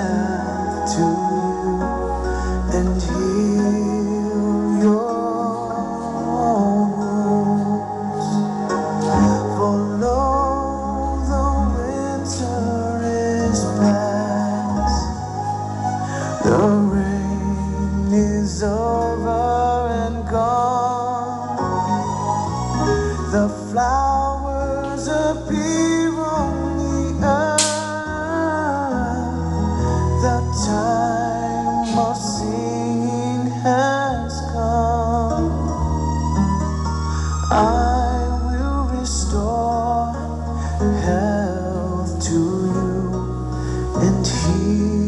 health to you and heal your wounds. For lo, the winter is past, the rain is over and gone, the flowers appear on the earth, the time of singing has come. I will restore health to you and heal